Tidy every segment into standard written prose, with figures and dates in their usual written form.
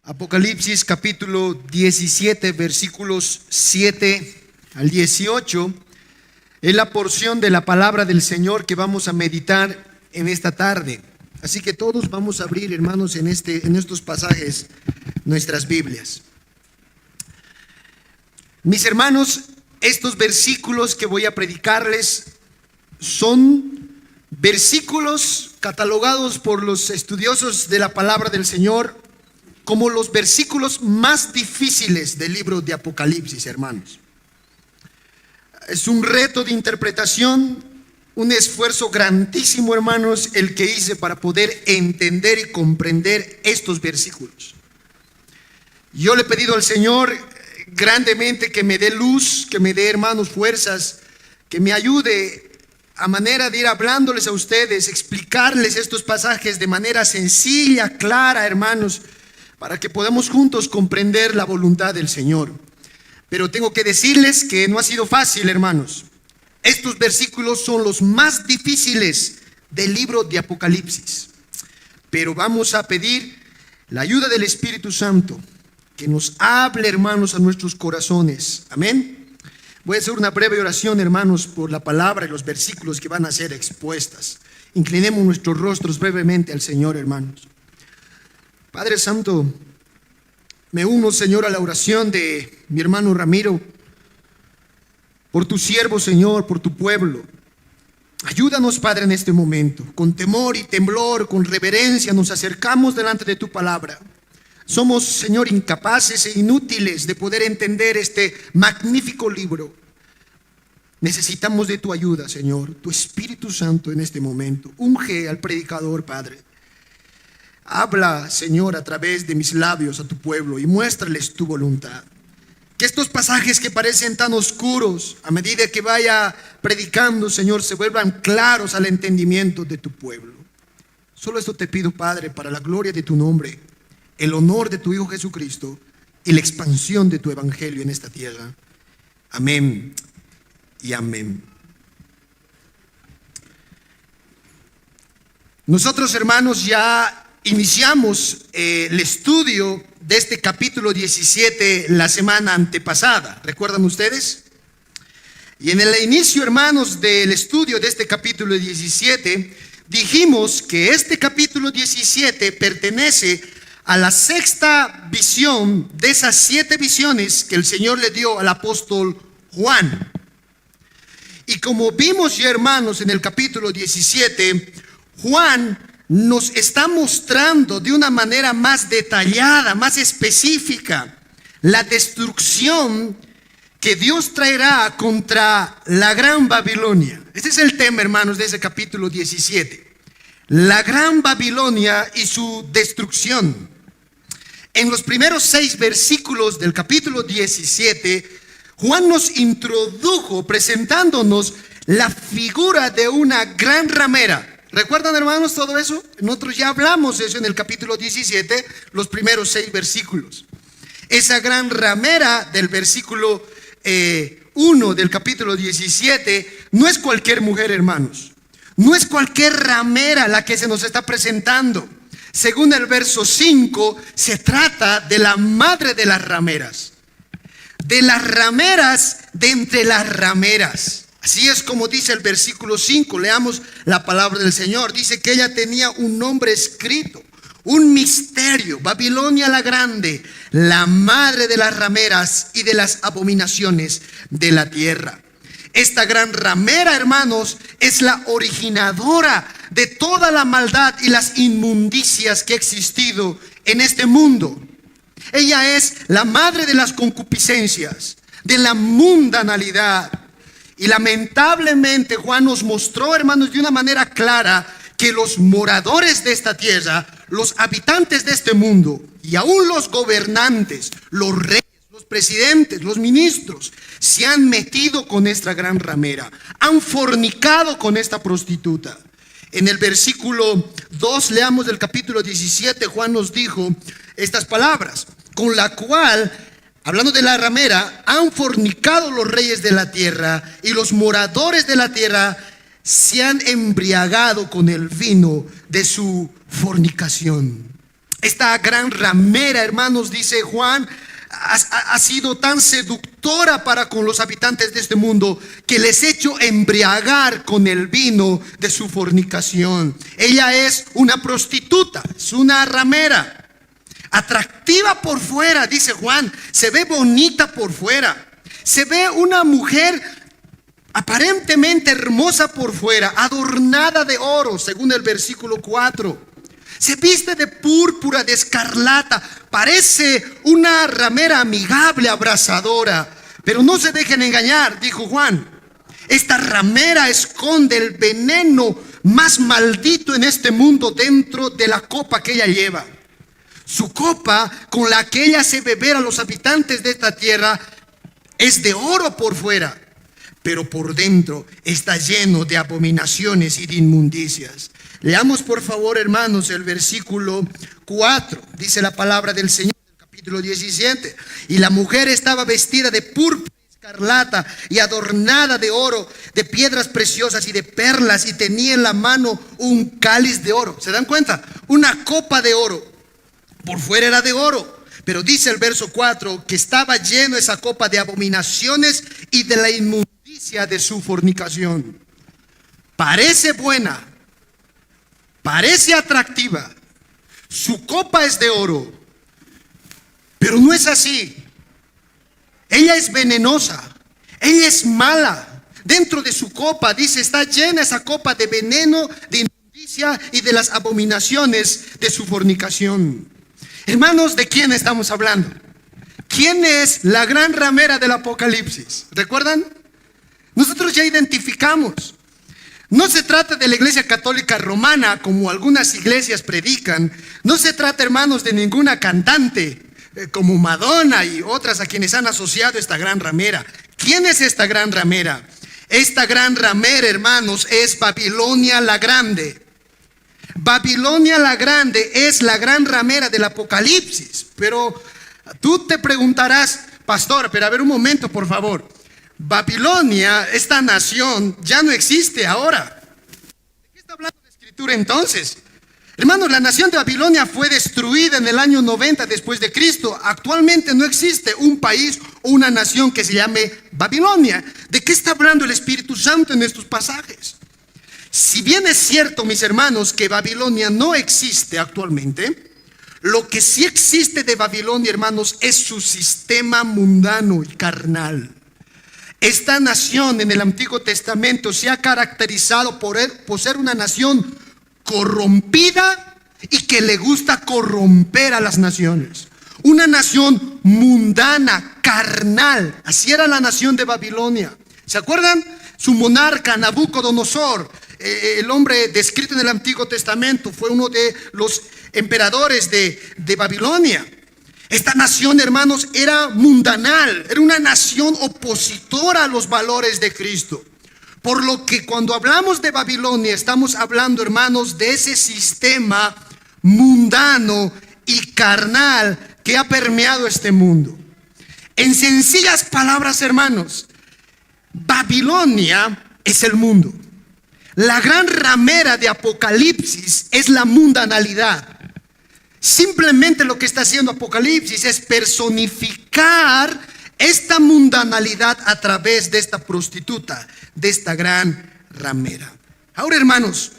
Apocalipsis capítulo 17, versículos 7 al 18, es la porción de la palabra del Señor que vamos a meditar en esta tarde. Así que todos vamos a abrir, hermanos, en estos pasajes nuestras Biblias. Mis hermanos, estos versículos que voy a predicarles son versículos catalogados por los estudiosos de la palabra del Señor como los versículos más difíciles del libro de Apocalipsis, hermanos. Es un reto de interpretación, un esfuerzo grandísimo, hermanos, el que hice para poder entender y comprender estos versículos. Yo le he pedido al Señor grandemente que me dé luz, que me dé, hermanos, fuerzas, que me ayude a manera de ir hablándoles a ustedes, explicarles estos pasajes de manera sencilla, clara, hermanos, para que podamos juntos comprender la voluntad del Señor. Pero tengo que decirles que no ha sido fácil, hermanos. Estos versículos son los más difíciles del libro de Apocalipsis. Pero vamos a pedir la ayuda del Espíritu Santo, que nos hable, hermanos, a nuestros corazones. Amén. Voy a hacer una breve oración, hermanos, por la palabra y los versículos que van a ser expuestas. Inclinemos nuestros rostros brevemente al Señor, hermanos. Padre Santo, me uno, Señor, a la oración de mi hermano Ramiro, por tu siervo, Señor, por tu pueblo. Ayúdanos, Padre, en este momento. Con temor y temblor, con reverencia, nos acercamos delante de tu palabra. Somos, Señor, incapaces e inútiles de poder entender este magnífico libro. Necesitamos de tu ayuda, Señor, tu Espíritu Santo en este momento. Unge al predicador, Padre. Habla, Señor, a través de mis labios a tu pueblo y muéstrales tu voluntad. Que estos pasajes que parecen tan oscuros, a medida que vaya predicando, Señor, se vuelvan claros al entendimiento de tu pueblo. Solo esto te pido, Padre, para la gloria de tu nombre, el honor de tu Hijo Jesucristo y la expansión de tu evangelio en esta tierra. Amén y amén. Nosotros, hermanos, ya iniciamos el estudio de este capítulo 17 la semana antepasada. ¿Recuerdan ustedes? Y en el inicio, hermanos, del estudio de este capítulo 17, dijimos que este capítulo 17 pertenece a la sexta visión de esas 7 visiones que el Señor le dio al apóstol Juan. Y como vimos ya, hermanos, en el capítulo 17, Juan nos está mostrando de una manera más detallada, más específica, la destrucción que Dios traerá contra la Gran Babilonia. Este es el tema, hermanos, de ese capítulo 17. La Gran Babilonia y su destrucción. En los primeros 6 versículos del capítulo 17, Juan nos introdujo presentándonos la figura de una gran ramera. ¿Recuerdan, hermanos, todo eso? Nosotros ya hablamos de eso en el capítulo 17, los primeros 6 versículos. Esa gran ramera del versículo 1 del capítulo 17 no es cualquier mujer, hermanos. No es cualquier ramera la que se nos está presentando. Según el verso 5, se trata de la madre de las rameras. De las rameras de entre las rameras. Así es como dice el versículo 5, leamos la palabra del Señor. Dice que ella tenía un nombre escrito, un misterio, Babilonia la Grande, la madre de las rameras y de las abominaciones de la tierra. Esta gran ramera, hermanos, es la originadora de toda la maldad y las inmundicias que ha existido en este mundo. Ella es la madre de las concupiscencias, de la mundanalidad. Y lamentablemente Juan nos mostró, hermanos, de una manera clara que los moradores de esta tierra, los habitantes de este mundo y aún los gobernantes, los reyes, los presidentes, los ministros, se han metido con esta gran ramera, han fornicado con esta prostituta. En el versículo 2, leamos del capítulo 17, Juan nos dijo estas palabras, con la cual, hablando de la ramera, han fornicado los reyes de la tierra y los moradores de la tierra se han embriagado con el vino de su fornicación. Esta gran ramera, hermanos, dice Juan, ha sido tan seductora para con los habitantes de este mundo que les ha hecho embriagar con el vino de su fornicación. Ella es una prostituta, es una ramera, atractiva por fuera, dice Juan, se ve bonita por fuera, se ve una mujer aparentemente hermosa por fuera, adornada de oro, según el versículo 4. Se viste de púrpura, de escarlata. Parece una ramera amigable, abrazadora. Pero no se dejen engañar, dijo Juan. Esta ramera esconde el veneno más maldito en este mundo dentro de la copa que ella lleva. Su copa con la que ella hace beber a los habitantes de esta tierra es de oro por fuera, pero por dentro está lleno de abominaciones y de inmundicias. Leamos por favor, hermanos, el versículo 4. Dice la palabra del Señor, el capítulo 17. Y la mujer estaba vestida de púrpura y escarlata y adornada de oro, de piedras preciosas y de perlas, y tenía en la mano un cáliz de oro. ¿Se dan cuenta? Una copa de oro. Por fuera era de oro. Pero dice el verso 4 que estaba lleno esa copa de abominaciones y de la inmundicia de su fornicación. Parece buena, parece atractiva, su copa es de oro, pero no es así. Ella es venenosa, ella es mala. Dentro de su copa, dice, está llena esa copa de veneno, de inmundicia y de las abominaciones de su fornicación. Hermanos, ¿de quién estamos hablando? ¿Quién es la gran ramera del Apocalipsis? ¿Recuerdan? Nosotros ya identificamos. No se trata de la Iglesia Católica Romana, como algunas iglesias predican. No se trata, hermanos, de ninguna cantante, como Madonna y otras a quienes han asociado esta gran ramera. ¿Quién es esta gran ramera? Esta gran ramera, hermanos, es Babilonia la Grande. Babilonia la Grande es la gran ramera del Apocalipsis. Pero tú te preguntarás, pastor, pero a ver un momento, por favor. Babilonia, esta nación, ya no existe ahora. ¿De qué está hablando la Escritura entonces? Hermanos, la nación de Babilonia fue destruida en el año 90 después de Cristo. Actualmente no existe un país o una nación que se llame Babilonia. ¿De qué está hablando el Espíritu Santo en estos pasajes? Si bien es cierto, mis hermanos, que Babilonia no existe actualmente, lo que sí existe de Babilonia, hermanos, es su sistema mundano y carnal. Esta nación en el Antiguo Testamento se ha caracterizado por ser una nación corrompida y que le gusta corromper a las naciones. Una nación mundana, carnal. Así era la nación de Babilonia. ¿Se acuerdan? Su monarca Nabucodonosor, el hombre descrito en el Antiguo Testamento, fue uno de los emperadores de Babilonia. Esta nación, hermanos, era mundanal, era una nación opositora a los valores de Cristo. Por lo que cuando hablamos de Babilonia, estamos hablando, hermanos, de ese sistema mundano y carnal que ha permeado este mundo. En sencillas palabras, hermanos, Babilonia es el mundo. La gran ramera de Apocalipsis es la mundanalidad. Simplemente lo que está haciendo Apocalipsis es personificar esta mundanalidad a través de esta prostituta, de esta gran ramera. Ahora, hermanos,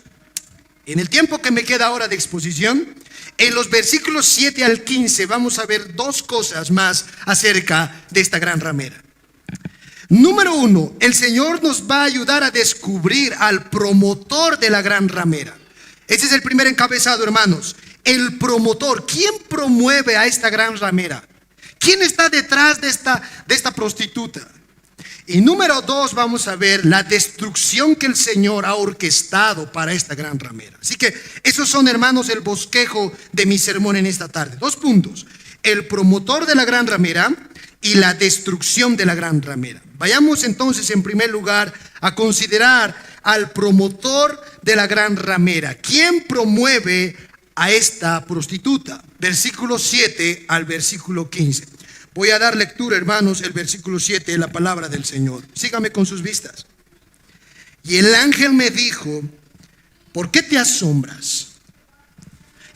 en el tiempo que me queda ahora de exposición, en los versículos 7 al 15 vamos a ver dos cosas más acerca de esta gran ramera. Número 1, el Señor nos va a ayudar a descubrir al promotor de la gran ramera. Ese es el primer encabezado, hermanos. El promotor. ¿Quién promueve a esta gran ramera? ¿Quién está detrás de esta prostituta? Y número 2, vamos a ver la destrucción que el Señor ha orquestado para esta gran ramera. Así que esos son, hermanos, el bosquejo de mi sermón en esta tarde. 2 puntos. El promotor de la gran ramera y la destrucción de la gran ramera. Vayamos entonces en primer lugar a considerar al promotor de la gran ramera. ¿Quién promueve a esta prostituta? Versículo 7 al versículo 15. Voy a dar lectura, hermanos, el versículo 7 de la palabra del Señor. Sígame con sus vistas. Y el ángel me dijo: ¿por qué te asombras?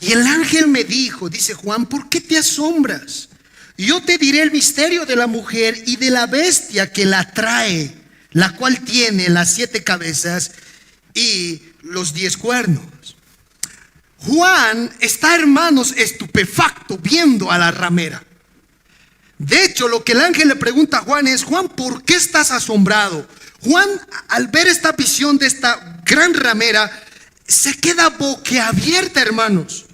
Y el ángel me dijo, dice Juan, ¿por qué te asombras? Yo te diré el misterio de la mujer y de la bestia que la trae, la cual tiene las 7 cabezas y los 10 cuernos. Juan está, hermanos, estupefacto viendo a la ramera. De hecho, lo que el ángel le pregunta a Juan es: Juan, ¿por qué estás asombrado? Juan, al ver esta visión de esta gran ramera, se queda boquiabierta, hermanos,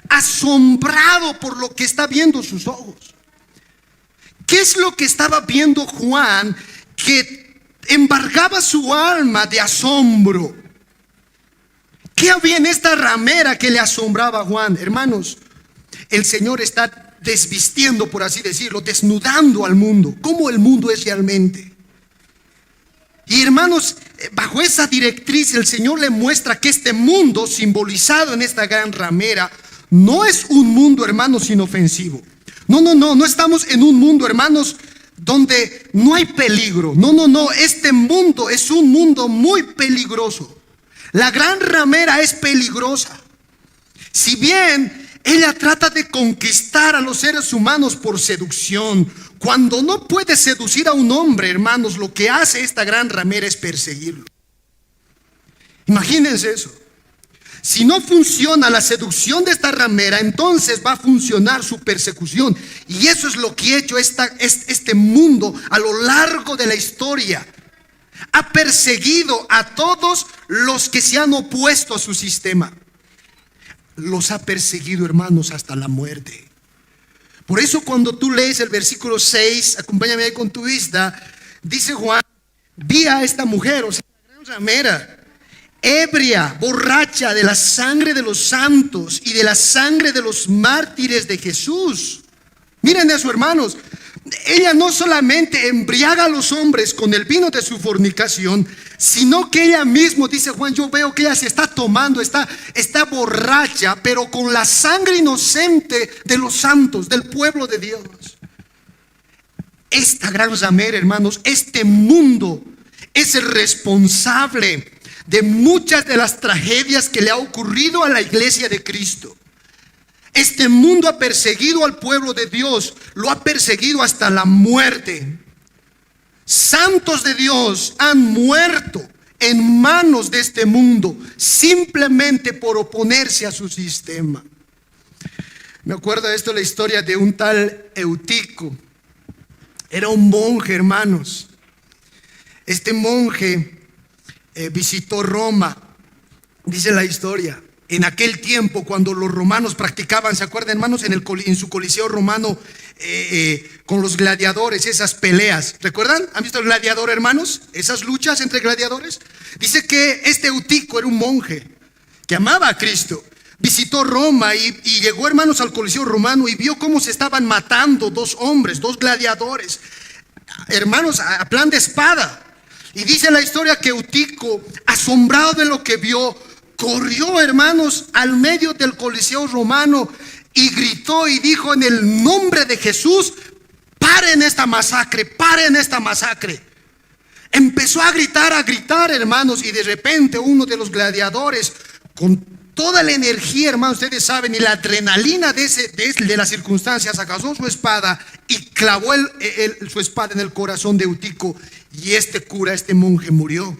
asombrado por lo que está viendo sus ojos. ¿Qué es lo que estaba viendo Juan que embargaba su alma de asombro? ¿Qué había en esta ramera que le asombraba a Juan? Hermanos, el Señor está desvistiendo, por así decirlo, desnudando al mundo, cómo el mundo es realmente. Y hermanos, bajo esa directriz el Señor le muestra que este mundo simbolizado en esta gran ramera no es un mundo, hermanos, inofensivo. No estamos en un mundo, hermanos, donde no hay peligro. No, este mundo es un mundo muy peligroso. La gran ramera es peligrosa. Si bien ella trata de conquistar a los seres humanos por seducción, cuando no puede seducir a un hombre, hermanos, lo que hace esta gran ramera es perseguirlo. Imagínense eso. Si no funciona la seducción de esta ramera, entonces va a funcionar su persecución. Y eso es lo que ha hecho este mundo a lo largo de la historia. Ha perseguido a todos los que se han opuesto a su sistema. Los ha perseguido, hermanos, hasta la muerte. Por eso cuando tú lees el versículo 6, acompáñame ahí con tu vista, dice Juan: vi a esta mujer, o sea, la gran ramera, ebria, borracha de la sangre de los santos y de la sangre de los mártires de Jesús. Miren eso, hermanos. Ella no solamente embriaga a los hombres con el vino de su fornicación, sino que ella misma, dice Juan, yo veo que ella se está tomando, está borracha, pero con la sangre inocente de los santos, del pueblo de Dios. Esta gran ramera, hermanos, este mundo es el responsable de muchas de las tragedias que le ha ocurrido a la iglesia de Cristo. Este mundo ha perseguido al pueblo de Dios, lo ha perseguido hasta la muerte. Santos de Dios han muerto en manos de este mundo simplemente por oponerse a su sistema. Me acuerdo de esto, la historia de un tal Eutico. Era un monje, hermanos. Este monje visitó Roma, dice la historia. En aquel tiempo, cuando los romanos practicaban, ¿se acuerdan, hermanos? En su coliseo romano, con los gladiadores, esas peleas. ¿Recuerdan? ¿Han visto el gladiador, hermanos? Esas luchas entre gladiadores. Dice que este Eutico era un monje que amaba a Cristo. Visitó Roma y llegó, hermanos, al coliseo romano y vio cómo se estaban matando 2 hombres, 2 gladiadores, hermanos, a plan de espada. Y dice la historia que Eutico, asombrado de lo que vio, corrió, hermanos, al medio del coliseo romano y gritó y dijo: en el nombre de Jesús, paren esta masacre, paren esta masacre. Empezó a gritar, hermanos, y de repente uno de los gladiadores, con toda la energía, hermanos, ustedes saben, y la adrenalina de las circunstancias, agarró su espada y clavó su espada en el corazón de Eutico, y este monje murió.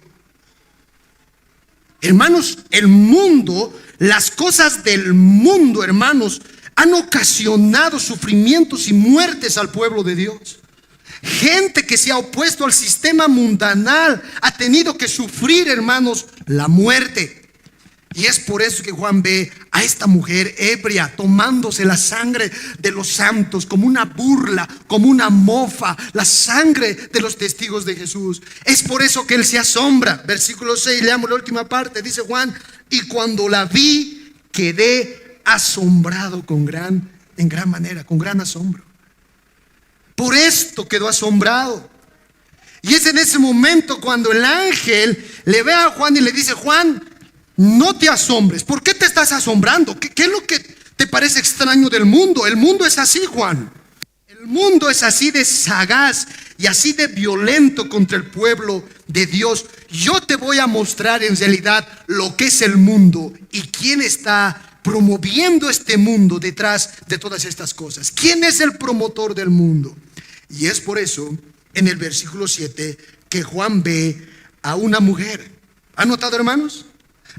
Hermanos, el mundo, las cosas del mundo, hermanos, han ocasionado sufrimientos y muertes al pueblo de Dios. Gente que se ha opuesto al sistema mundanal ha tenido que sufrir, hermanos, la muerte. Y es por eso que Juan ve a esta mujer ebria tomándose la sangre de los santos como una burla, como una mofa, la sangre de los testigos de Jesús. Es por eso que él se asombra. Versículo 6, leamos la última parte, dice Juan: y cuando la vi, quedé asombrado en gran manera, con gran asombro. Por esto quedó asombrado. Y es en ese momento cuando el ángel le ve a Juan y le dice: Juan, no te asombres. ¿Por qué te estás asombrando? ¿Qué es lo que te parece extraño del mundo? El mundo es así, Juan. El mundo es así de sagaz y así de violento contra el pueblo de Dios. Yo te voy a mostrar en realidad lo que es el mundo y quién está promoviendo este mundo detrás de todas estas cosas. ¿Quién es el promotor del mundo? Y es por eso, en el versículo 7, que Juan ve a una mujer. ¿Han notado, hermanos?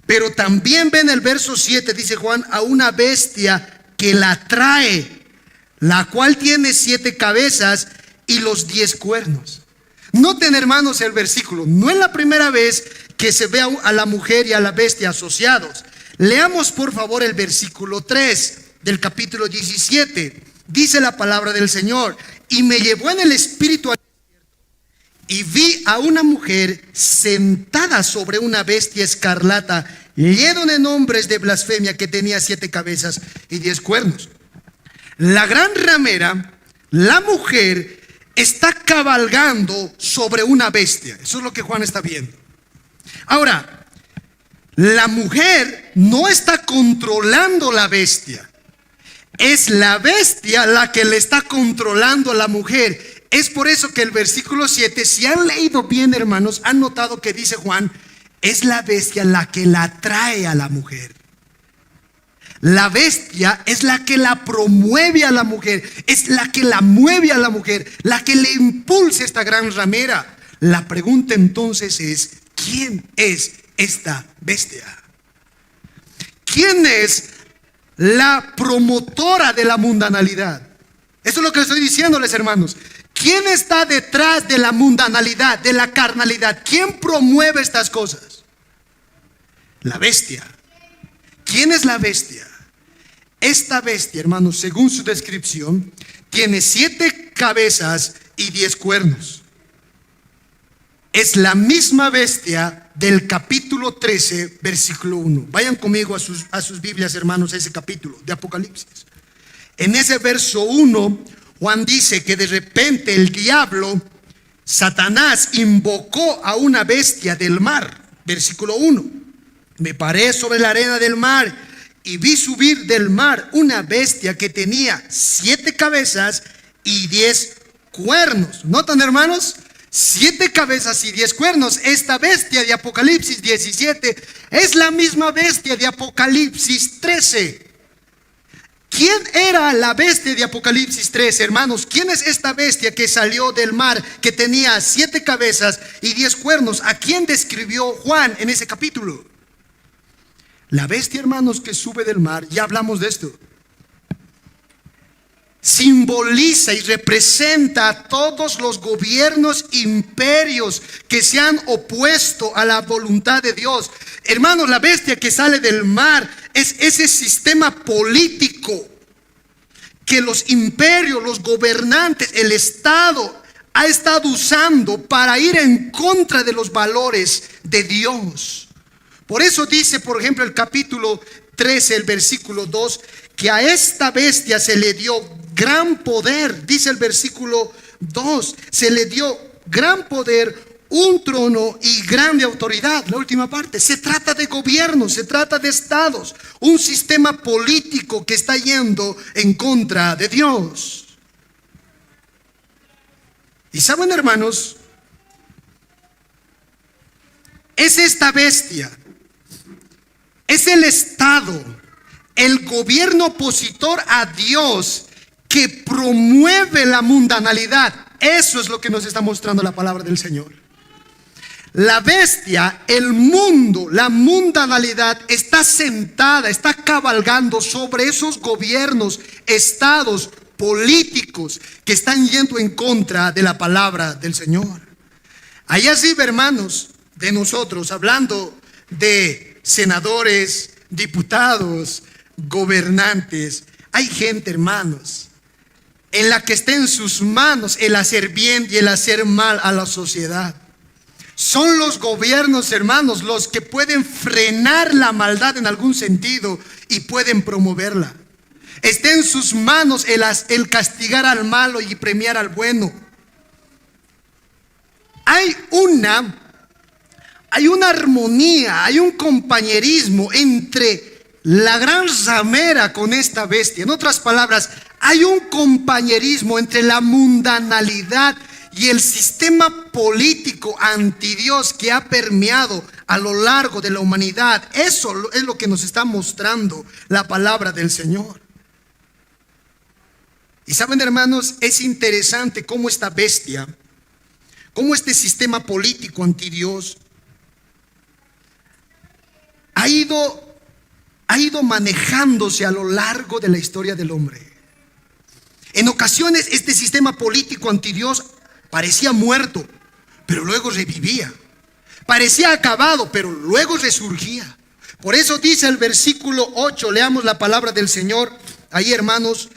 Pero también ve en el verso 7, dice Juan, a una bestia que la trae, la cual tiene 7 cabezas y los 10 cuernos. Noten, hermanos, el versículo. No es la primera vez que se ve a la mujer y a la bestia asociados. Leamos por favor el versículo 3 del capítulo 17. Dice la palabra del Señor: y me llevó en el espíritu al desierto, y vi a una mujer sentada sobre una bestia escarlata, llena de nombres de blasfemia, que tenía 7 cabezas y 10 cuernos. La gran ramera, la mujer, está cabalgando sobre una bestia. Eso es lo que Juan está viendo. Ahora, la mujer no está controlando la bestia. Es la bestia la que le está controlando a la mujer. Es por eso que el versículo 7, si han leído bien, hermanos, han notado que dice Juan, es la bestia la que la atrae a la mujer. La bestia es la que la promueve a la mujer, es la que la mueve a la mujer, la que le impulsa esta gran ramera. La pregunta entonces es: ¿quién es esta bestia? ¿Quién es la promotora de la mundanalidad? Eso es lo que estoy diciéndoles, hermanos. ¿Quién está detrás de la mundanalidad, de la carnalidad? ¿Quién promueve estas cosas? La bestia. ¿Quién es la bestia? Esta bestia, hermanos, según su descripción, tiene 7 cabezas y 10 cuernos. Es la misma bestia del capítulo 13, versículo 1. Vayan conmigo a sus Biblias, hermanos, a ese capítulo de Apocalipsis. En ese verso 1, Juan dice que de repente el diablo, Satanás, invocó a una bestia del mar. Versículo 1. Me paré sobre la arena del mar y vi subir del mar una bestia que tenía 7 cabezas y 10 cuernos. ¿Notan, hermanos? 7 cabezas y 10 cuernos. Esta bestia de Apocalipsis 17 es la misma bestia de Apocalipsis 13. ¿Quién era la bestia de Apocalipsis 13, hermanos? ¿Quién es esta bestia que salió del mar, que tenía 7 cabezas y 10 cuernos? ¿A quién describió Juan en ese capítulo? La bestia, hermanos, que sube del mar, ya hablamos de esto, simboliza y representa a todos los gobiernos, imperios que se han opuesto a la voluntad de Dios. Hermanos, la bestia que sale del mar es ese sistema político que los imperios, los gobernantes, el Estado ha estado usando para ir en contra de los valores de Dios. Por eso dice, por ejemplo, el capítulo 13, el versículo 2, que a esta bestia se le dio gran poder. Dice el versículo 2, se le dio gran poder, un trono y grande autoridad. La última parte, se trata de gobiernos, se trata de estados, un sistema político que está yendo en contra de Dios. Y saben, hermanos, es esta bestia, es el Estado, el gobierno opositor a Dios que promueve la mundanalidad. Eso es lo que nos está mostrando la palabra del Señor. La bestia, el mundo, la mundanalidad está sentada, está cabalgando sobre esos gobiernos, estados, políticos que están yendo en contra de la palabra del Señor. Allá sí, hermanos, de nosotros, hablando de senadores, diputados, gobernantes, hay gente, hermanos, en la que está en sus manos el hacer bien y el hacer mal a la sociedad. Son los gobiernos, hermanos, los que pueden frenar la maldad en algún sentido y pueden promoverla. Está en sus manos el castigar al malo y premiar al bueno. Hay una armonía, hay un compañerismo entre la gran ramera con esta bestia. En otras palabras, hay un compañerismo entre la mundanalidad y el sistema político anti Dios que ha permeado a lo largo de la humanidad. Eso es lo que nos está mostrando la palabra del Señor. Y saben, hermanos, es interesante cómo esta bestia, cómo este sistema político anti Dios ha ido manejándose a lo largo de la historia del hombre. En ocasiones este sistema político anti Dios parecía muerto, pero luego revivía. Parecía acabado, pero luego resurgía. Por eso dice el versículo 8, leamos la palabra del Señor ahí, hermanos.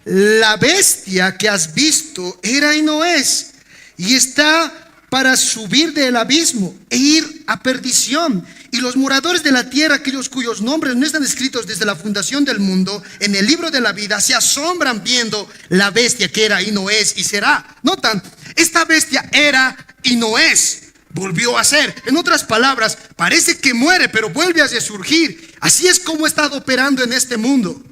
La bestia que has visto era y no es, y está para subir del abismo e ir a perdición. Y los moradores de la tierra, aquellos cuyos nombres no están escritos desde la fundación del mundo en el libro de la vida, se asombran viendo la bestia que era y no es y será. Notan, esta bestia era y no es, volvió a ser. En otras palabras, parece que muere, pero vuelve a resurgir. Así es como ha estado operando en este mundo.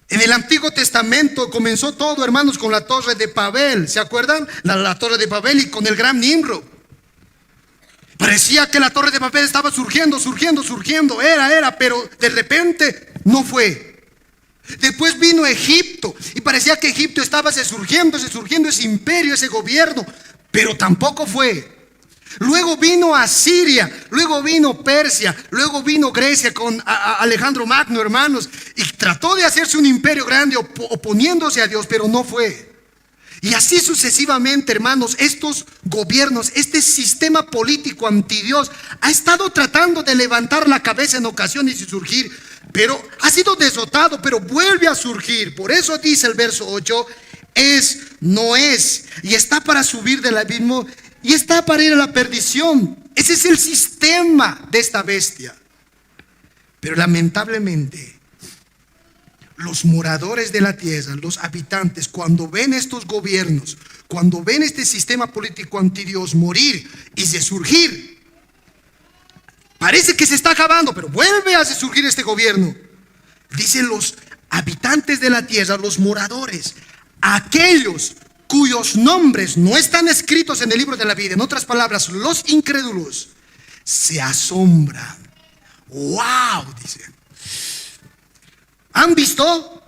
En el Antiguo Testamento comenzó todo, hermanos, con la torre de Babel. ¿Se acuerdan? La torre de Babel, y con el gran Nimrod. Parecía que la torre de Babel estaba surgiendo, pero de repente no fue. Después vino Egipto y parecía que Egipto estaba surgiendo ese imperio, ese gobierno, pero tampoco fue. Luego vino Asiria, luego vino Persia, luego vino Grecia con Alejandro Magno, hermanos, y trató de hacerse un imperio grande oponiéndose a Dios, pero no fue. Y así sucesivamente, hermanos, estos gobiernos, este sistema político anti Dios ha estado tratando de levantar la cabeza en ocasiones y surgir, pero ha sido derrotado, pero vuelve a surgir. Por eso dice el verso 8, no es, y está para subir del abismo, y está para ir a la perdición. Ese es el sistema de esta bestia. Pero lamentablemente, los moradores de la tierra, los habitantes, cuando ven estos gobiernos, cuando ven este sistema político anti Dios morir y resurgir, parece que se está acabando, pero vuelve a resurgir este gobierno. Dicen los habitantes de la tierra, los moradores, aquellos cuyos nombres no están escritos en el libro de la vida, en otras palabras, los incrédulos, se asombran. ¡Wow! Dicen. ¿Han visto?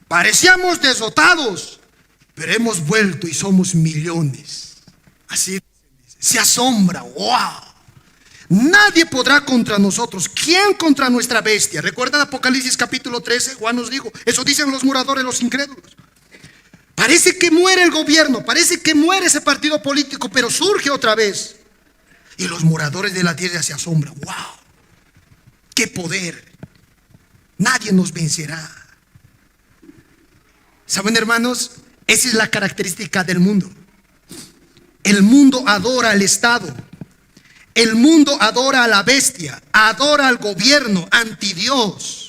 Parecíamos derrotados, pero hemos vuelto y somos millones. Así se asombra. ¡Wow! Nadie podrá contra nosotros. ¿Quién contra nuestra bestia? ¿Recuerdan Apocalipsis capítulo 13? Juan nos dijo, eso dicen los moradores, los incrédulos. Parece que muere el gobierno, parece que muere ese partido político, pero surge otra vez. Y los moradores de la tierra se asombran. ¡Wow! ¡Qué poder! Nadie nos vencerá. ¿Saben, hermanos? Esa es la característica del mundo. El mundo adora al Estado. El mundo adora a la bestia. Adora al gobierno anti Dios.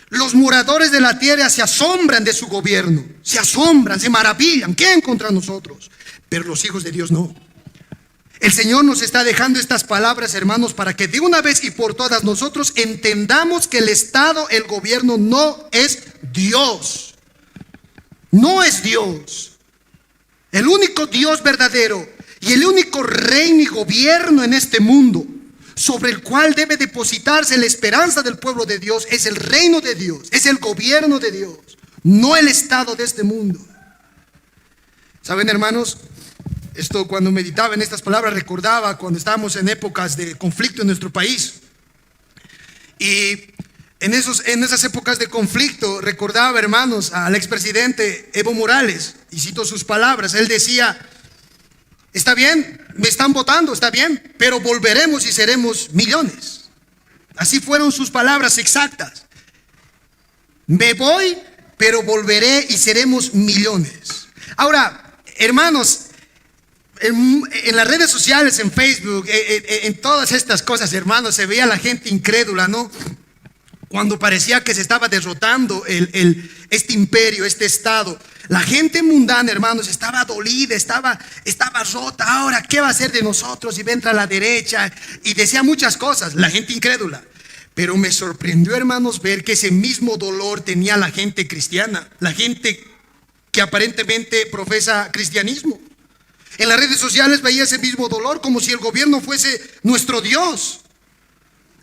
Los moradores de la tierra se asombran de su gobierno. Se asombran, se maravillan. ¿Quién contra nosotros? Pero los hijos de Dios no. El Señor nos está dejando estas palabras, hermanos, para que de una vez y por todas nosotros entendamos que el Estado, el gobierno no es Dios. No es Dios. El único Dios verdadero y el único reino y gobierno en este mundo sobre el cual debe depositarse la esperanza del pueblo de Dios es el reino de Dios, es el gobierno de Dios, no el Estado de este mundo. ¿Saben, hermanos? Esto, cuando meditaba en estas palabras, recordaba cuando estábamos en épocas de conflicto en nuestro país. Y en esas épocas de conflicto recordaba, hermanos, al expresidente Evo Morales, y cito sus palabras. Él decía: está bien, me están votando, está bien, pero volveremos y seremos millones. Así fueron sus palabras exactas. Me voy, pero volveré y seremos millones. Ahora, hermanos, en las redes sociales, en Facebook, en todas estas cosas, hermanos, se veía la gente incrédula, ¿no? Cuando parecía que se estaba derrotando este imperio, este Estado. La gente mundana, hermanos, estaba dolida, estaba rota. Ahora, ¿qué va a hacer de nosotros? Y entra a la derecha y decía muchas cosas, la gente incrédula. Pero me sorprendió, hermanos, ver que ese mismo dolor tenía la gente cristiana, la gente que aparentemente profesa cristianismo. En las redes sociales veía ese mismo dolor, como si el gobierno fuese nuestro Dios.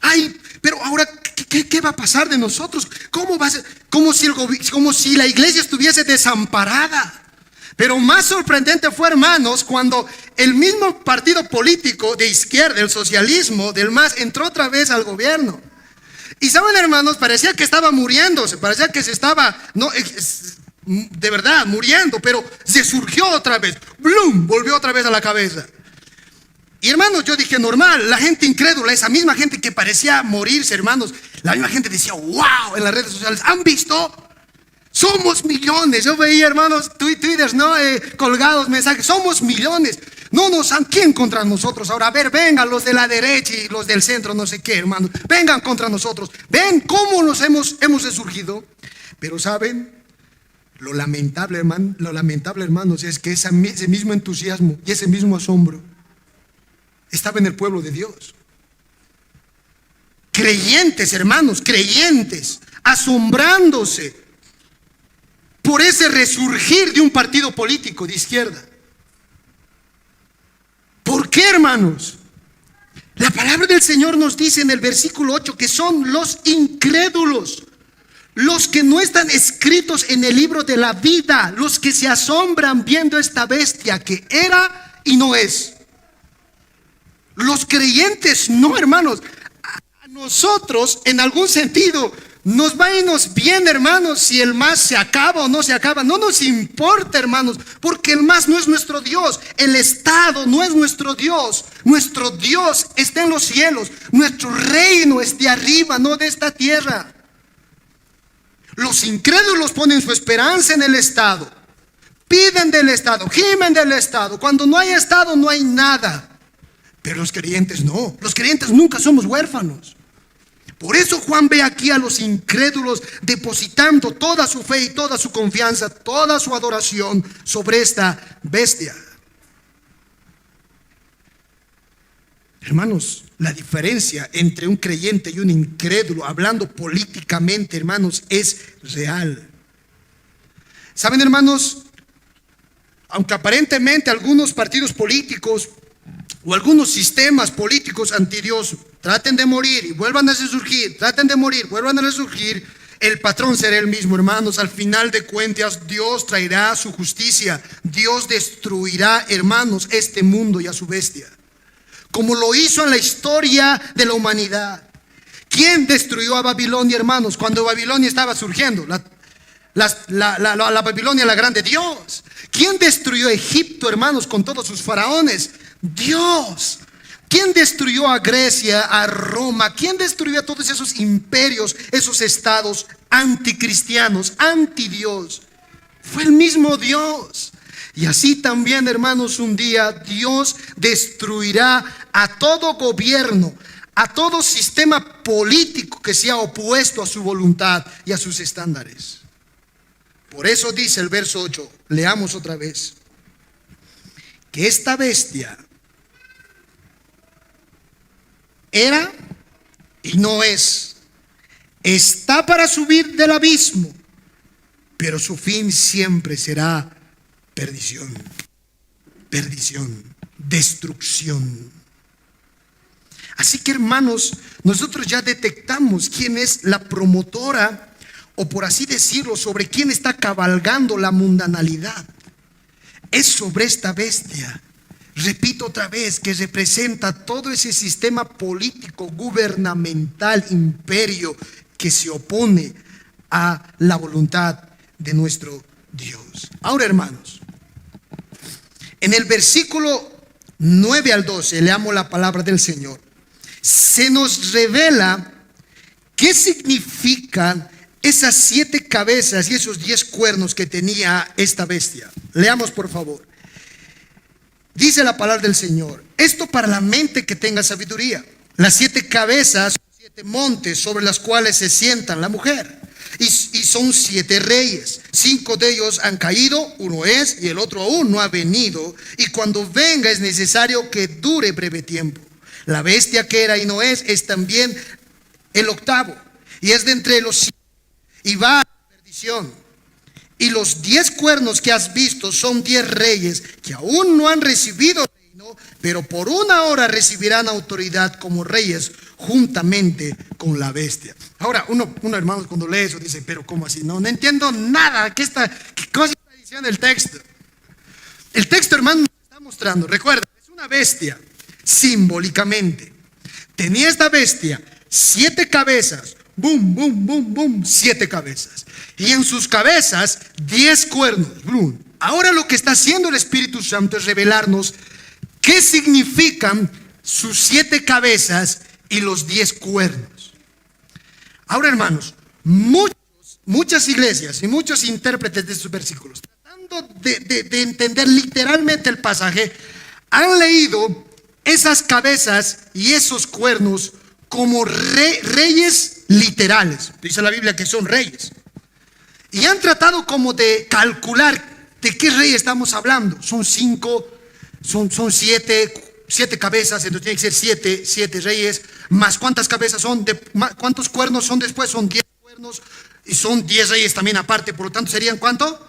Ay, pero ahora, ¿qué va a pasar de nosotros? ¿Cómo va a ser? Como si la iglesia estuviese desamparada. Pero más sorprendente fue, hermanos, cuando el mismo partido político de izquierda, el socialismo del MAS, entró otra vez al gobierno. Y saben, hermanos, parecía que estaba muriéndose, parecía que se estaba, no, de verdad, muriendo, pero se surgió otra vez, ¡blum!, volvió otra vez a la cabeza. Y hermanos, yo dije, normal, la gente incrédula, esa misma gente que parecía morirse, hermanos, la misma gente decía, wow, en las redes sociales, ¿han visto? Somos millones. Yo veía, hermanos, twitters, ¿no? Colgados, mensajes, somos millones. No nos han, ¿quién contra nosotros ahora? A ver, vengan los de la derecha y los del centro, no sé qué, hermanos, vengan contra nosotros. Ven cómo nos hemos resurgido. Pero ¿saben? Lo lamentable, hermanos, es que ese mismo entusiasmo y ese mismo asombro estaba en el pueblo de Dios. Creyentes, hermanos, creyentes, asombrándose por ese resurgir de un partido político de izquierda. ¿Por qué, hermanos? La palabra del Señor nos dice en el versículo 8 que son los incrédulos, los que no están escritos en el libro de la vida, los que se asombran viendo esta bestia que era y no es. Los creyentes no, hermanos. A nosotros, en algún sentido, nos va a irnos bien, hermanos, si el MAS se acaba o no se acaba. No nos importa, hermanos, porque el MAS no es nuestro Dios. El Estado no es nuestro Dios. Nuestro Dios está en los cielos. Nuestro reino es de arriba, no de esta tierra. Los incrédulos ponen su esperanza en el Estado. Piden del Estado, gimen del Estado. Cuando no hay Estado, no hay nada. Pero los creyentes no. Los creyentes nunca somos huérfanos. Por eso Juan ve aquí a los incrédulos depositando toda su fe y toda su confianza, toda su adoración sobre esta bestia. Hermanos, la diferencia entre un creyente y un incrédulo, hablando políticamente, hermanos, es real. ¿Saben, hermanos? Aunque aparentemente algunos partidos políticos o algunos sistemas políticos anti Dios traten de morir y vuelvan a resurgir, traten de morir, vuelvan a resurgir, el patrón será el mismo, hermanos. Al final de cuentas, Dios traerá su justicia. Dios destruirá, hermanos, este mundo y a su bestia, como lo hizo en la historia de la humanidad. ¿Quién destruyó a Babilonia, hermanos, cuando Babilonia estaba surgiendo? La Babilonia la grande, Dios. ¿Quién destruyó a Egipto, hermanos, con todos sus faraones? Dios. ¿Quién destruyó a Grecia, a Roma? ¿Quién destruyó a todos esos imperios, esos estados anticristianos, anti Dios? Fue el mismo Dios. Y así también, hermanos, un día Dios destruirá a todo gobierno, a todo sistema político que se ha opuesto a su voluntad y a sus estándares. Por eso dice el verso 8, leamos otra vez, que esta bestia era y no es, está para subir del abismo, pero su fin siempre será perdición, perdición, destrucción. Así que, hermanos, nosotros ya detectamos quién es la promotora, o por así decirlo, sobre quién está cabalgando la mundanalidad. Es sobre esta bestia. Repito otra vez, que representa todo ese sistema político, gubernamental, imperio que se opone a la voluntad de nuestro Dios. Ahora, hermanos, en el versículo 9 al 12, leamos la palabra del Señor. Se nos revela qué significan esas 7 cabezas y esos 10 cuernos que tenía esta bestia. Leamos, por favor. Dice la palabra del Señor: esto para la mente que tenga sabiduría. Las 7 cabezas, 7 montes sobre las cuales se sientan la mujer. Y son 7 reyes. 5 de ellos han caído, uno es y el otro aún no ha venido. Y cuando venga es necesario que dure breve tiempo. La bestia que era y no es también el octavo. Y es de entre los 7 y va a la perdición. Y los 10 cuernos que has visto son 10 reyes que aún no han recibido reino, pero por una hora recibirán autoridad como reyes juntamente con la bestia. Ahora, uno hermanos, cuando lee eso dice, pero ¿cómo así? No entiendo nada. ¿Qué cosa está diciendo el texto? El texto, hermano, nos está mostrando, recuerda, es una bestia, simbólicamente. Tenía esta bestia 7 cabezas, boom, boom, boom, boom, 7 cabezas. Y en sus cabezas 10 cuernos, boom. Ahora lo que está haciendo el Espíritu Santo es revelarnos qué significan sus 7 cabezas y los 10 cuernos. Ahora, hermanos, muchas iglesias y muchos intérpretes de estos versículos, tratando de entender literalmente el pasaje, han leído esas cabezas y esos cuernos como reyes literales. Dice la Biblia que son reyes. Y han tratado como de calcular de qué rey estamos hablando. Son 5, son 7 cabezas, entonces tiene que ser 7 reyes. Más cuántas cabezas son, cuántos cuernos son después, son 10 cuernos. Y son 10 reyes también aparte, por lo tanto serían ¿cuánto?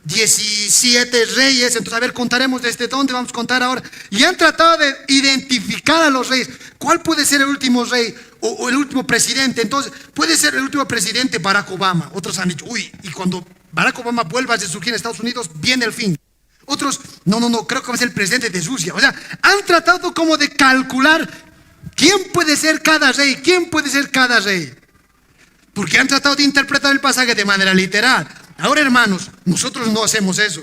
17 reyes. Entonces, a ver, contaremos desde dónde vamos a contar ahora. Y han tratado de identificar a los reyes. ¿Cuál puede ser el último rey o el último presidente? Entonces, puede ser el último presidente Barack Obama. Otros han dicho, uy, y cuando Barack Obama vuelva a surgir en Estados Unidos, viene el fin. Otros, no, creo que va a ser el presidente de Rusia. O sea, han tratado como de calcular quién puede ser cada rey, porque han tratado de interpretar el pasaje de manera literal. Ahora, hermanos, nosotros no hacemos eso.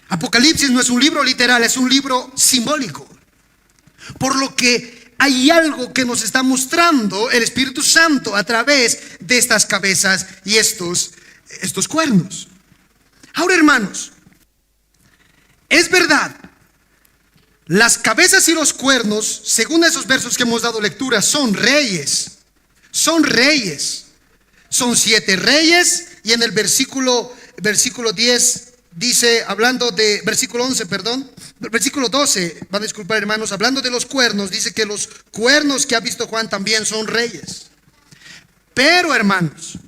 Apocalipsis no es un libro literal, es un libro simbólico. Por lo que hay algo que nos está mostrando el Espíritu Santo a través de estas cabezas y estos cuernos. Ahora, hermanos, es verdad, las cabezas y los cuernos, según esos versos que hemos dado lectura, son reyes. Son 7 reyes. Y en el versículo 10 dice, hablando de, versículo 12, van a disculpar, hermanos, hablando de los cuernos, dice que los cuernos que ha visto Juan también son reyes. Pero, hermanos,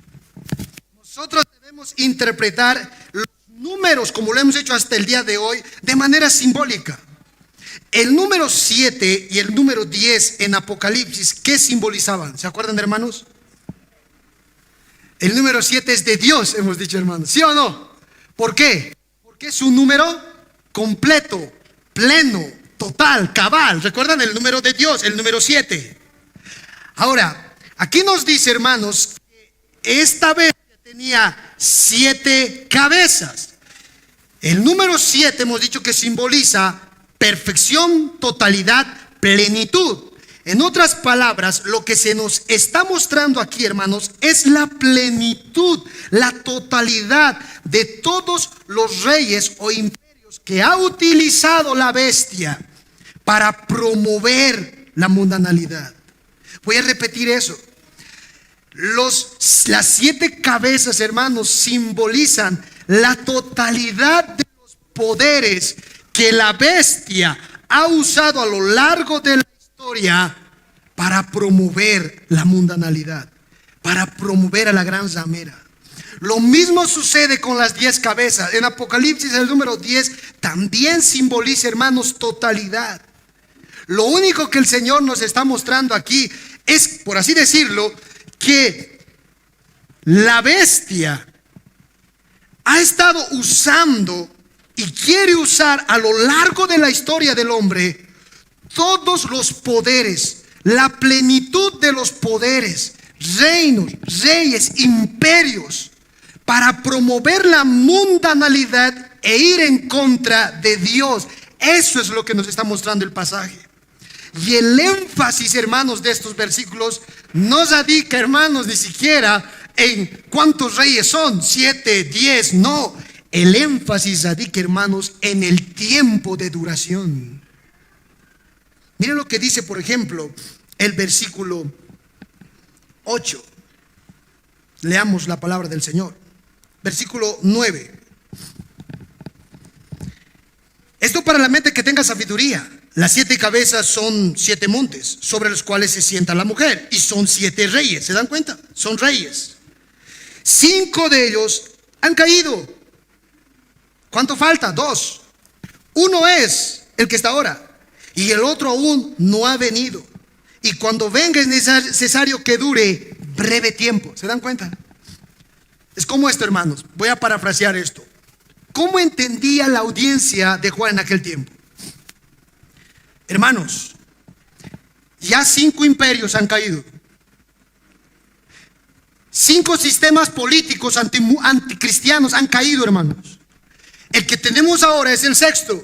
nosotros debemos interpretar los números, como lo hemos hecho hasta el día de hoy, de manera simbólica. El número 7 y el número 10 en Apocalipsis, ¿qué simbolizaban? ¿Se acuerdan, hermanos? El número 7 es de Dios, hemos dicho, hermanos. ¿Sí o no? ¿Por qué? Porque es un número completo, pleno, total, cabal. ¿Recuerdan el número de Dios, el número 7? Ahora, aquí nos dice, hermanos, que esta bestia tenía 7 cabezas. El número 7 hemos dicho que simboliza perfección, totalidad, plenitud. En otras palabras, lo que se nos está mostrando aquí, hermanos, es la plenitud, la totalidad de todos los reyes o imperios que ha utilizado la bestia para promover la mundanalidad. Voy a repetir eso. Las 7 cabezas, hermanos, simbolizan la totalidad de los poderes que la bestia ha usado a lo largo de la historia para promover la mundanalidad, para promover a la gran ramera. Lo mismo sucede con las 10 cabezas. En Apocalipsis el número 10 también simboliza, hermanos, totalidad. Lo único que el Señor nos está mostrando aquí es, por así decirlo, que la bestia ha estado usando y quiere usar a lo largo de la historia del hombre todos los poderes, la plenitud de los poderes, reinos, reyes, imperios, para promover la mundanalidad e ir en contra de Dios. Eso es lo que nos está mostrando el pasaje. Y el énfasis, hermanos, de estos versículos no radica, hermanos, ni siquiera en cuántos reyes son, 7, 10, no. El énfasis radica, hermanos, en el tiempo de duración. Miren lo que dice, por ejemplo, el versículo 8. Leamos la palabra del Señor. Versículo 9. Esto para la mente que tenga sabiduría. Las 7 cabezas son 7 montes sobre los cuales se sienta la mujer. Y son 7 reyes, ¿se dan cuenta? Son reyes. 5 de ellos Han caído. ¿Cuánto falta? 2. Uno es el que está ahora y el otro aún no ha venido. Y cuando venga es necesario que dure breve tiempo. ¿Se dan cuenta? Es como esto, hermanos. Voy a parafrasear esto. ¿Cómo entendía la audiencia de Juan en aquel tiempo? Hermanos, ya 5 imperios han caído. 5 sistemas políticos anticristianos han caído, hermanos. El que tenemos ahora es el 6º.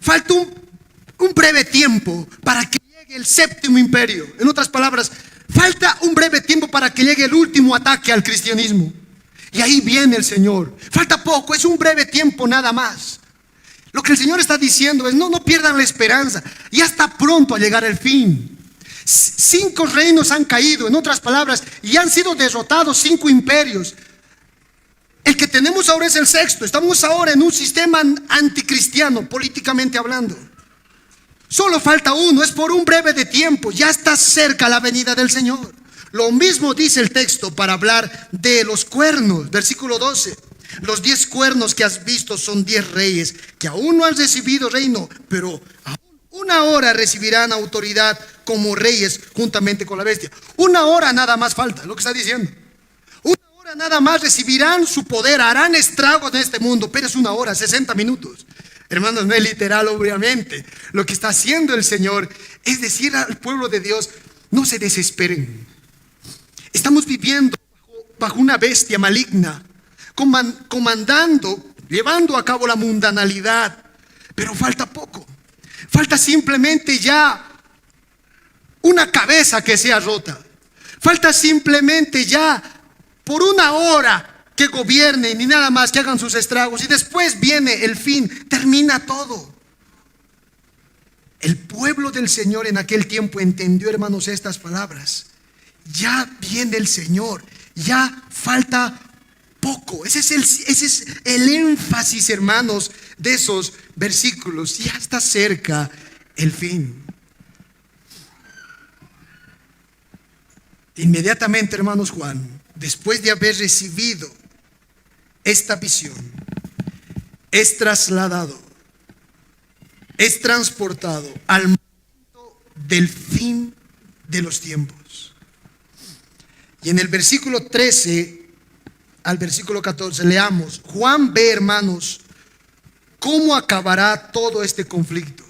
Falta un breve tiempo para que llegue el 7º imperio. En otras palabras, falta un breve tiempo para que llegue el último ataque al cristianismo. Y ahí viene el Señor. Falta poco, es un breve tiempo nada más. Lo que el Señor está diciendo es: no pierdan la esperanza. Ya está pronto a llegar el fin. 5 reinos han caído, en otras palabras, y han sido derrotados 5 imperios. El que tenemos ahora es el 6º. Estamos ahora en un sistema anticristiano, políticamente hablando. Solo falta uno, es por un breve de tiempo. Ya está cerca la venida del Señor. Lo mismo dice el texto para hablar de los cuernos, versículo 12. Los 10 cuernos que has visto son 10 reyes que aún no han recibido reino, pero aún una hora recibirán autoridad como reyes juntamente con la bestia. Una hora nada más falta, lo que está diciendo. Una hora nada más recibirán su poder, harán estragos en este mundo, pero es una hora, 60 minutos. Hermanos, no es literal, obviamente. Lo que está haciendo el Señor es decir al pueblo de Dios: no se desesperen. Estamos viviendo bajo una bestia maligna, comandando, llevando a cabo la mundanalidad. Pero falta poco. Falta simplemente ya una cabeza que sea rota. Falta simplemente ya por una hora que gobiernen y nada más, que hagan sus estragos. Y después viene el fin, termina todo. El pueblo del Señor en aquel tiempo entendió, hermanos, estas palabras. Ya viene el Señor, ya falta poco. Ese es el énfasis, hermanos, de esos versículos. Ya está cerca el fin. Inmediatamente, hermanos, Juan, después de haber recibido esta visión, es trasladado, es transportado al momento del fin de los tiempos. Y en el versículo 13 al versículo 14 leamos: Juan ve, hermanos, cómo acabará todo este conflicto.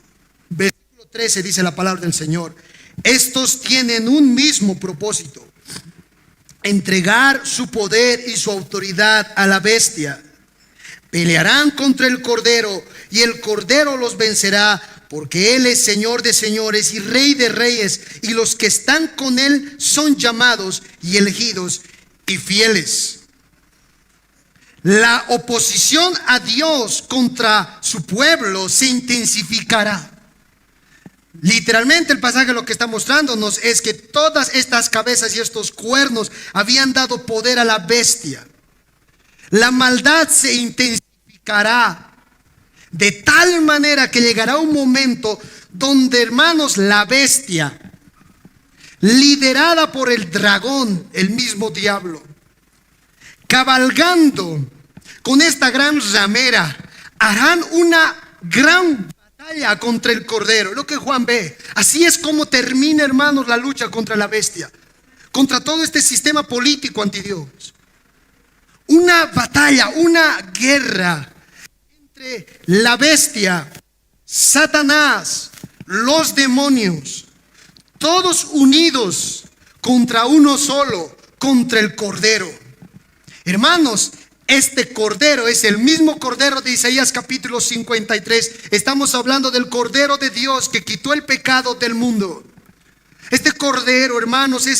Versículo 13 dice la palabra del Señor: estos tienen un mismo propósito, entregar su poder y su autoridad a la bestia. Pelearán contra el Cordero y el Cordero los vencerá, porque Él es Señor de señores y Rey de reyes, y los que están con Él son llamados y elegidos y fieles. La oposición a Dios contra su pueblo se intensificará. Literalmente el pasaje lo que está mostrándonos es que todas estas cabezas y estos cuernos habían dado poder a la bestia. La maldad se intensificará de tal manera que llegará un momento donde, hermanos, la bestia, liderada por el dragón, el mismo diablo, cabalgando con esta gran ramera, harán una gran batalla contra el Cordero. Lo que Juan ve. Así es como termina, hermanos, la lucha contra la bestia, contra todo este sistema político anti Dios. Una batalla, una guerra entre la bestia, Satanás, los demonios, todos unidos contra uno solo, contra el Cordero. Hermanos, este Cordero es el mismo Cordero de Isaías capítulo 53. Estamos hablando del Cordero de Dios que quitó el pecado del mundo. Este Cordero, hermanos, es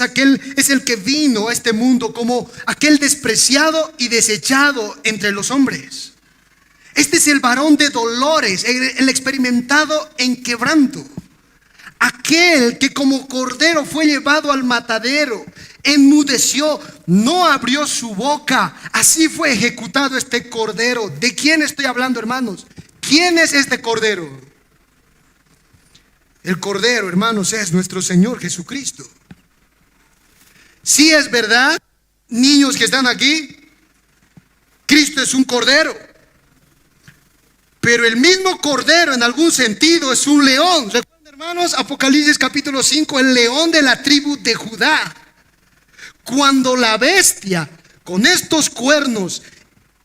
el que vino a este mundo como aquel despreciado y desechado entre los hombres. Este es el varón de dolores, el experimentado en quebranto. Aquel que como cordero fue llevado al matadero, enmudeció, no abrió su boca. Así fue ejecutado este Cordero. ¿De quién estoy hablando, hermanos? ¿Quién es este Cordero? El Cordero, hermanos, es nuestro Señor Jesucristo. Sí, es verdad, niños que están aquí, Cristo es un cordero, pero el mismo cordero en algún sentido es un león. ¿Recuerdan, hermanos? Apocalipsis capítulo 5, el león de la tribu de Judá. Cuando la bestia con estos cuernos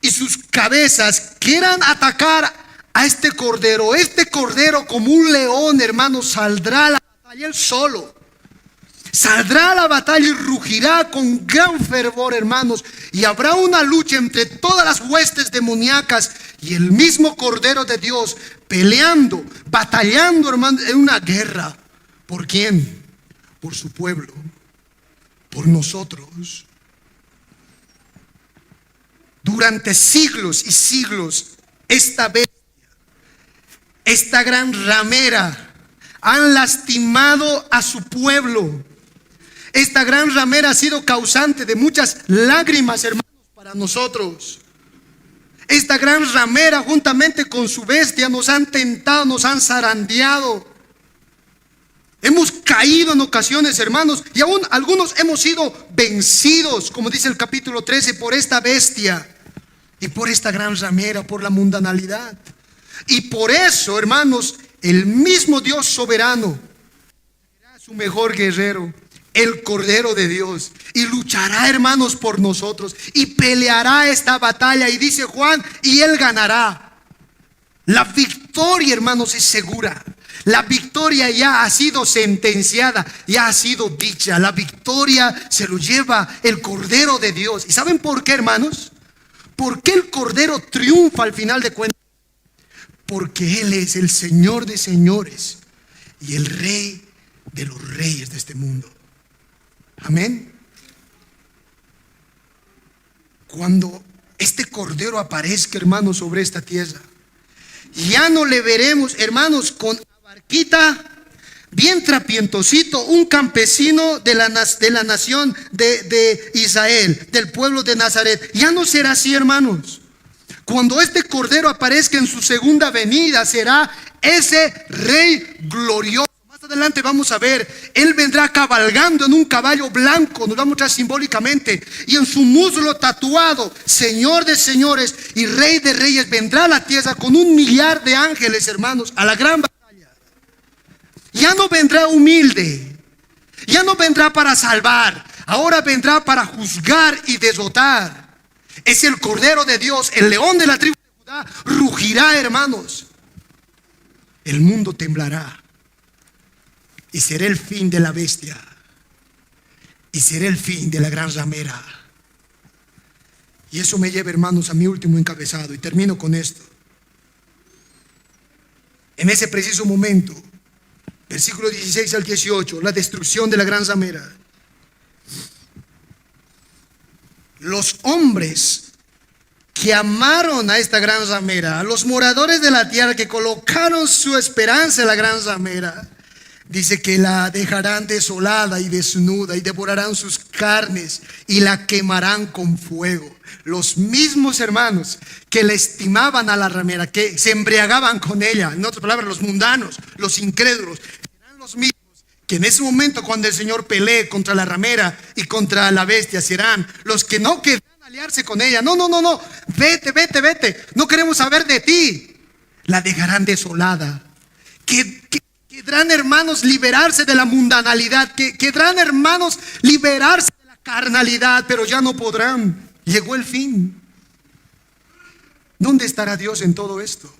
y sus cabezas quieran atacar a este cordero como un león, hermanos, saldrá a la batalla él solo. Saldrá a la batalla y rugirá con gran fervor, hermanos, y habrá una lucha entre todas las huestes demoníacas y el mismo Cordero de Dios, peleando, batallando, hermanos, en una guerra. ¿Por quién? Por su pueblo, por nosotros. Durante siglos y siglos, esta bestia, esta gran ramera, han lastimado a su pueblo. Esta gran ramera ha sido causante de muchas lágrimas, hermanos, para nosotros. Esta gran ramera, juntamente con su bestia, nos han tentado, nos han zarandeado. Hemos caído en ocasiones, hermanos, y aún algunos hemos sido vencidos, como dice el capítulo 13, por esta bestia y por esta gran ramera, por la mundanalidad. Y por eso, hermanos, el mismo Dios soberano será su mejor guerrero, el Cordero de Dios, y luchará, hermanos, por nosotros, y peleará esta batalla. Y dice Juan, y él ganará. La victoria, hermanos, es segura. La victoria ya ha sido sentenciada, ya ha sido dicha. La victoria se lo lleva el Cordero de Dios. ¿Y saben por qué, hermanos? ¿Por qué el Cordero triunfa al final de cuentas? Porque Él es el Señor de señores y el Rey de los reyes de este mundo. Amén. Cuando este Cordero aparezca, hermanos, sobre esta tierra, ya no le veremos, hermanos, con la barquita, bien trapientosito, un campesino de la nación de Israel, del pueblo de Nazaret. Ya no será así, hermanos. Cuando este Cordero aparezca en su segunda venida, será ese Rey glorioso. Más adelante vamos a ver, Él vendrá cabalgando en un caballo blanco, nos va a mostrar simbólicamente, y en su muslo tatuado, Señor de señores y Rey de reyes, vendrá a la tierra con 1,000,000 de ángeles, hermanos, a la gran batalla. Ya no vendrá humilde, ya no vendrá para salvar, ahora vendrá para juzgar y derrotar. Es el Cordero de Dios, el león de la tribu de Judá, rugirá, hermanos. El mundo temblará. Y será el fin de la bestia. Y será el fin de la gran ramera. Y eso me lleva, hermanos, a mi último encabezado. Y termino con esto. En ese preciso momento, versículo 16 al 18, la destrucción de la gran ramera. Los hombres que amaron a esta gran ramera, a los moradores de la tierra que colocaron su esperanza en la gran ramera, dice que la dejarán desolada y desnuda y devorarán sus carnes y la quemarán con fuego. Los mismos hermanos que le estimaban a la ramera, que se embriagaban con ella, en otras palabras, los mundanos, los incrédulos, serán los mismos que en ese momento, cuando el Señor pelee contra la ramera y contra la bestia, serán los que no querrán aliarse con ella. No, vete, no queremos saber de ti. La dejarán desolada. Querrán, hermanos, liberarse de la mundanalidad, querrán, hermanos, liberarse de la carnalidad, pero ya no podrán. Llegó el fin. ¿Dónde estará Dios en todo esto?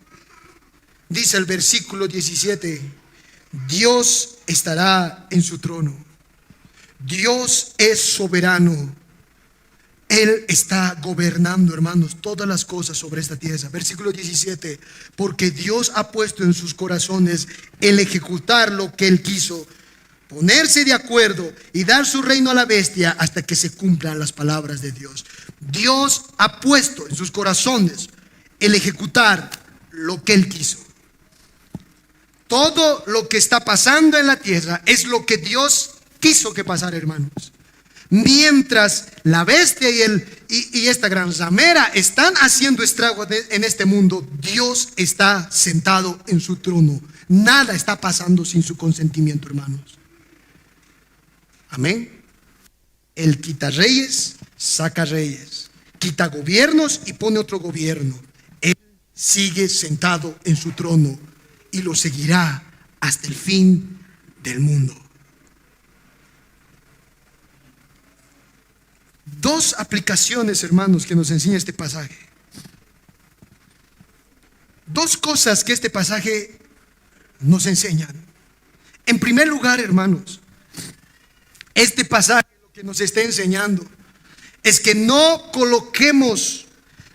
Dice el versículo 17: Dios estará en su trono. Dios es soberano. Él está gobernando, hermanos, todas las cosas sobre esta tierra. Versículo 17: porque Dios ha puesto en sus corazones el ejecutar lo que Él quiso, ponerse de acuerdo y dar su reino a la bestia hasta que se cumplan las palabras de Dios. Dios ha puesto en sus corazones el ejecutar lo que Él quiso. Todo lo que está pasando en la tierra es lo que Dios quiso que pasara, hermanos. Mientras la bestia y esta gran ramera están haciendo estragos en este mundo, Dios está sentado en su trono. Nada está pasando sin su consentimiento, hermanos. Amén. Él quita reyes, saca reyes. quita gobiernos y pone otro gobierno. Él sigue sentado en su trono y lo seguirá hasta el fin del mundo. Dos aplicaciones, hermanos, que nos enseña este pasaje. Dos cosas que este pasaje nos enseña. En primer lugar, hermanos, este pasaje lo que nos está enseñando es que no coloquemos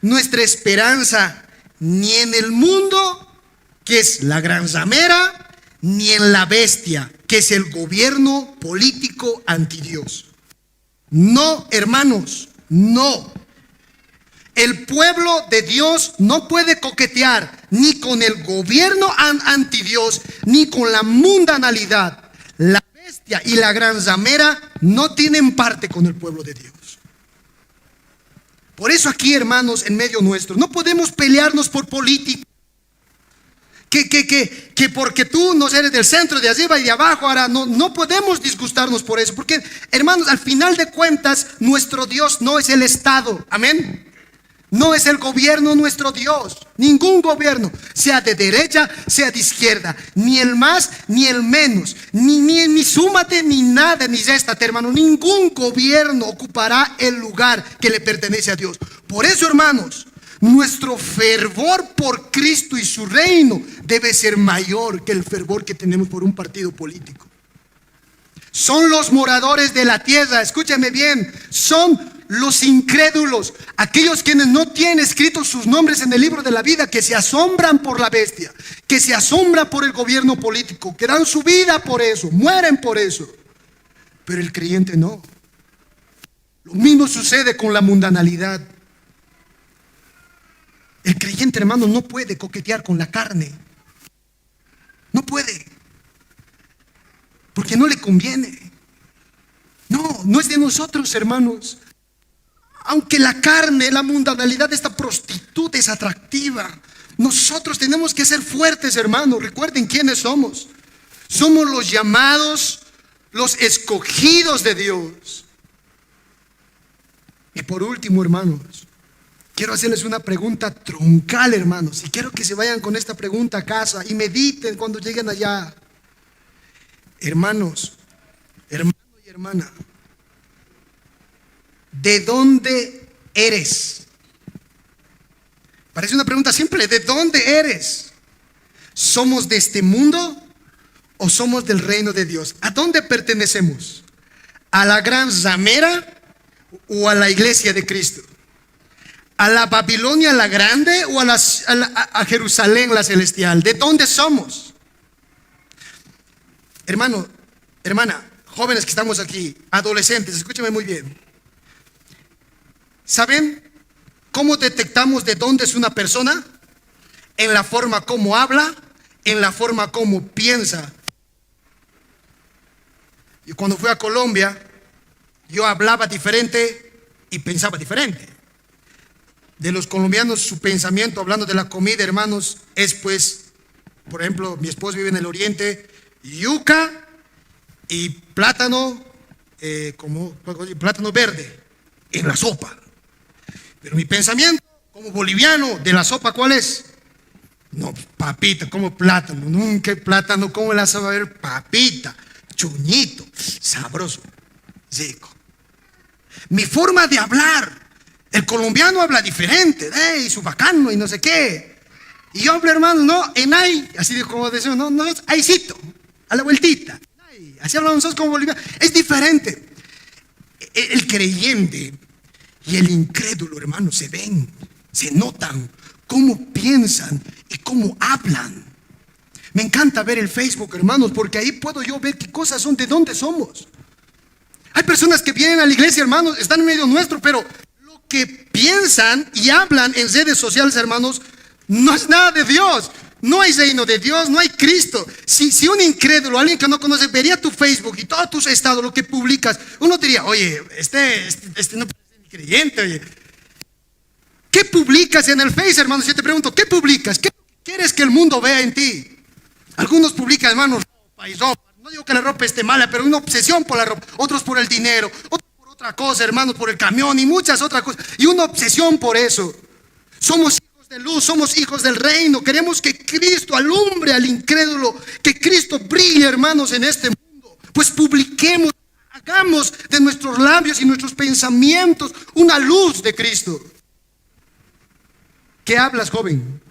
nuestra esperanza ni en el mundo, que es la gran ramera, ni en la bestia, que es el gobierno político anti Dios. No, hermanos, no. El pueblo de Dios no puede coquetear ni con el gobierno anti Dios, ni con la mundanalidad. La bestia y la gran ramera no tienen parte con el pueblo de Dios. Por eso aquí, hermanos, en medio nuestro, no podemos pelearnos por política. Que porque tú no eres del centro, de arriba y de abajo, ahora no podemos disgustarnos por eso. Porque, hermanos, al final de cuentas, nuestro Dios no es el Estado. Amén. No es el gobierno nuestro Dios. Ningún gobierno, sea de derecha, sea de izquierda, ni el más, ni el menos, ni súmate, ni nada, ni réstate, hermano. Ningún gobierno ocupará el lugar que le pertenece a Dios. Por eso, hermanos, nuestro fervor por Cristo y su reino debe ser mayor que el fervor que tenemos por un partido político. Son los moradores de la tierra, escúchame bien, son los incrédulos, aquellos quienes no tienen escritos sus nombres en el libro de la vida, que se asombran por la bestia, que se asombran por el gobierno político, que dan su vida por eso, mueren por eso. Pero el creyente no. Lo mismo sucede con la mundanalidad. El creyente, hermano, no puede coquetear con la carne. No puede. Porque no le conviene. No es de nosotros, hermanos. Aunque la carne, la mundanalidad de esta prostituta es atractiva, nosotros tenemos que ser fuertes, hermanos. Recuerden quiénes somos. Somos los llamados, los escogidos de Dios. Y por último, hermanos, quiero hacerles una pregunta troncal, hermanos. Y quiero que se vayan con esta pregunta a casa y mediten cuando lleguen allá. Hermanos, hermano y hermana, ¿de dónde eres? Parece una pregunta simple. ¿De dónde eres? ¿Somos de este mundo o somos del reino de Dios? ¿A dónde pertenecemos? ¿A la gran ramera o a la iglesia de Cristo? ¿A la Babilonia la grande o a Jerusalén la celestial? ¿De dónde somos? Hermano, hermana, jóvenes que estamos aquí, adolescentes, escúchame muy bien. ¿Saben cómo detectamos de dónde es una persona? En la forma como habla, en la forma como piensa. Y cuando fui a Colombia, yo hablaba diferente y pensaba diferente. De los colombianos, su pensamiento, hablando de la comida, hermanos, es pues, por ejemplo, mi esposo vive en el oriente, yuca y plátano, plátano verde en la sopa. Pero mi pensamiento como boliviano de la sopa, ¿cuál es? No, papita, como plátano, nunca plátano, ¿cómo la sabe ver? Papita, chuñito, sabroso, rico. Mi forma de hablar, el colombiano habla diferente, y su bacano y no sé qué. Y yo hablo, hermano, no, en ay, así como decimos, no, aycito, a la vueltita. Así hablamos nosotros como bolivianos. Es diferente. El creyente y el incrédulo, hermano, se ven, se notan cómo piensan y cómo hablan. Me encanta ver el Facebook, hermanos, porque ahí puedo yo ver qué cosas son, de dónde somos. Hay personas que vienen a la iglesia, hermanos, están en medio nuestro, pero lo que piensan y hablan en redes sociales, hermanos, no es nada de Dios. No hay reino de Dios, no hay Cristo. Si un incrédulo, alguien que no conoce, vería tu Facebook y todos tus estados, lo que publicas, uno diría, oye, este no parece ni creyente, oye. ¿Qué publicas en el Face, hermanos? Yo te pregunto, ¿qué publicas? ¿Qué quieres que el mundo vea en ti? Algunos publican, hermanos, ropa y ropa. No digo que la ropa esté mala, pero una obsesión por la ropa. Otros por el dinero, otros por otra cosa, hermanos, por el camión y muchas otras cosas. Y una obsesión por eso. Somos hijos de luz, somos hijos del reino. Queremos que Cristo alumbre al incrédulo, que Cristo brille, hermanos, en este mundo. Pues publiquemos, hagamos de nuestros labios y nuestros pensamientos una luz de Cristo. ¿Qué hablas, joven?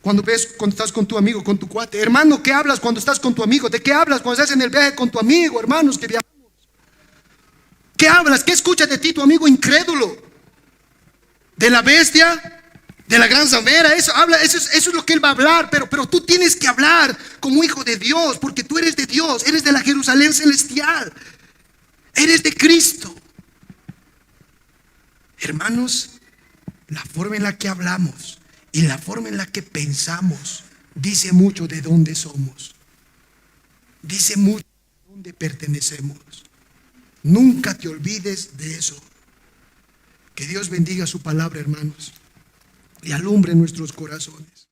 Cuando estás con tu amigo, con tu cuate. Hermano, ¿qué hablas cuando estás con tu amigo? ¿De qué hablas cuando estás en el viaje con tu amigo, hermanos, que viajamos? ¿Qué hablas? ¿Qué escucha de ti tu amigo incrédulo? ¿De la bestia? ¿De la gran zamera? Eso es lo que él va a hablar. Pero tú tienes que hablar como hijo de Dios, porque tú eres de Dios, eres de la Jerusalén celestial, eres de Cristo. Hermanos, la forma en la que hablamos y la forma en la que pensamos dice mucho de dónde somos, dice mucho de dónde pertenecemos. Nunca te olvides de eso. Que Dios bendiga su palabra, hermanos, y alumbre nuestros corazones.